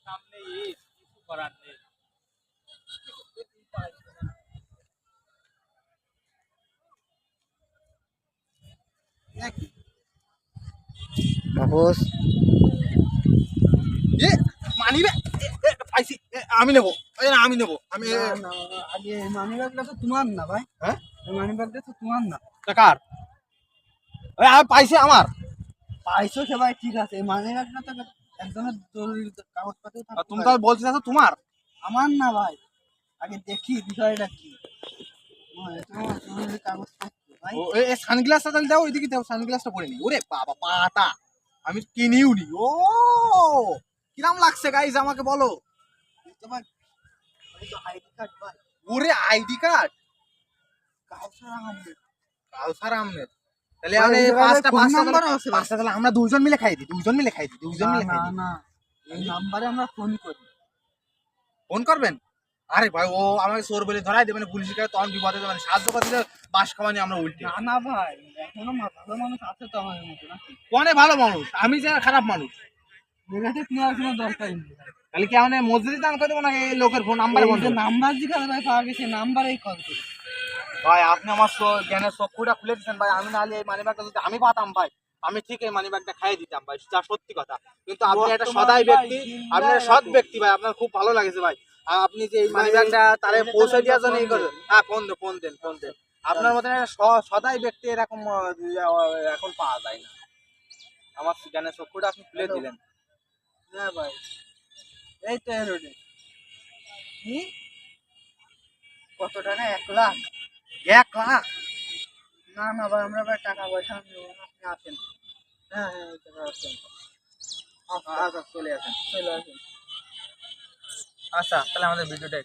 সামনে ঈদ, কিছু করার নেই। তাপস এ মানি রে, পাইছি। আমি নেবো, আমি নেবো, আমি। না না আগে মানি ব্যাগটা তো তোমার না ভাই। হ্যাঁ, মানি ব্যাগটা তো তোমার না। কার? আমি পাইছি আমার। পাইছো সে ভাই ঠিক আছে, মানি ব্যাগটা তো একজনের জরুরি কাগজপত্র আর থাকতে তুমি তো পারে। বলছিস তোমার। আমার না ভাই, আগে দেখি বিষয়টা কি। তোমার জরুরি কাগজপত্র ভাই। ও সানগ্লাসটা তাহলে দাও, ওইদিকে দাও, সানগ্লাসটা পরে নি। ওরে বাবা পাতা, আমি কিনিও নি। ও কিরাম লাগছে গাইস আমাকে বলো। তোমার আইডি কার্ড ভাই, ওরে আইডি কার্ড, কাউসার আহমেদ। কাউসার আহমেদ। তাহলে ভাই, আমি এই জায়গায় পাঁচটা ফোন পাঁচটা নাম্বারও আছে ভাই। পাঁচটা তাহলে আমরা দুজন মিলে খাই দিই, দুজন মিলে খাই দিই, দুজন না মিলে খাই না দিই। না, এই নাম্বারে আমরা ফোন করি। ফোন করবেন? আরে ভাই ও আমাকে চোর বলে ধরাই দেবে, পুলিশকে তখন বিপদে যাবে, সাহায্য করতে যাবে, বাস খাওয়ানি আমরা উল্টে। না না ভাই, এখনো ভালো মানুষ আছে তো আমাদের মতো নাকি? কোনে ভালো মানুষ, আমি যে খারাপ মানুষ। নেগেটিভ নেওয়ার কোনো দরকারই নেই। তাহলে কি আমি মসজিদে দান করে দেবো নাকি এই লোকের ফোন নাম্বারে এই বন্ধ? যে নাম্বার যেখানে ভাই পাওয়া গেছে, নাম্বারেই কল করি। ভাই আপনি আমার জ্ঞানের চক্ষুটা খুলে দিচ্ছেন ভাই। আমি নাহলে এই মানি ব্যাগটা যদি আমি পাতাম ভাই, আমি ঠিক এই মানি ব্যাগটা খাইয়ে দিতাম ভাই, যা সত্যি কথা। কিন্তু আপনি একটা বর্তমান সদাই ভাই, ব্যক্তি, দিনটা আপনি একটা সৎ এরকম। ব্যক্তি ভাই, আপনার খুব ভালো লাগেছে ভাই। আর আপনি যে এই মানি ভাই, ব্যাগটা তারে এটা পৌঁছে তাহলে দেওয়ার জন্য ফোন এই করে। দেন। হ্যাঁ ফোন দেন, ফোন দেন, ফোন দেন। আপনার মতন একটা সদাই ব্যক্তি এরকম এখন পাওয়া যায় না। আমার জ্ঞানের চক্ষুটা আপনি খুলে হ্যালো। দিলেন। হ্যাঁ ভাই, এই তো রোডে। কি? কত টাকা? 1 লাখ? 1 লাখ? না না ভাই, আমরা ভাই টাকা পয়সা নেবো না, আপনি আসেন। হ্যাঁ হ্যাঁ, এই টাকা আসেন। আচ্ছা চলে আসেন। চলে আসেন। আচ্ছা তাহলে আমাদের ভিডিওটা